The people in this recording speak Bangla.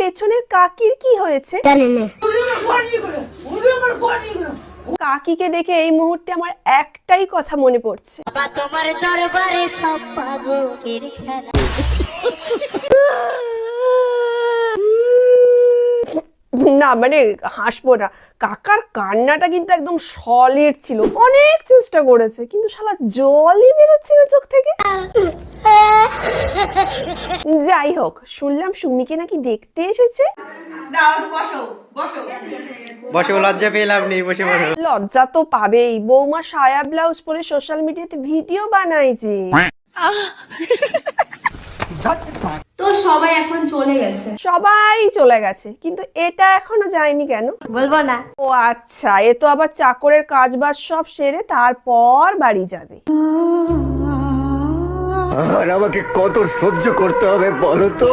পেছনের কাকির কি হয়েছে? কাকিকে দেখে এই মুহূর্তে আমার একটাই কথা মনে পড়ছে, তোমার দরবারে সব পাগলের খেলা। না মানে হাসবো না, কাকার কান্নাটা কিন্তু একদম সলিড ছিল, অনেক চেষ্টা করেছে কিন্তু শালা জলই বেরোচ্ছে না চোখ থেকে। যাই হোক, শুনলাম সুমিকে নাকি দেখতে এসেছে। বসে লজ্জা পেলাম নেই, বসে বসে। লজ্জা তো পাবেই, বৌমা সায়া ব্লাউজ পরে সোশ্যাল মিডিয়াতে ভিডিও বানাইছে। তো সবাই এখন চলে গেছে। সবাই চলে গেছে কিন্তু এটা এখনো যায়নি কেন? বলবো না। ও আচ্ছা, এ তো আবার চাকরের কাজ বাজ সব সেরে তারপর বাড়ি যাবে। আর আমাকে কত সহ্য করতে হবে বলো তো?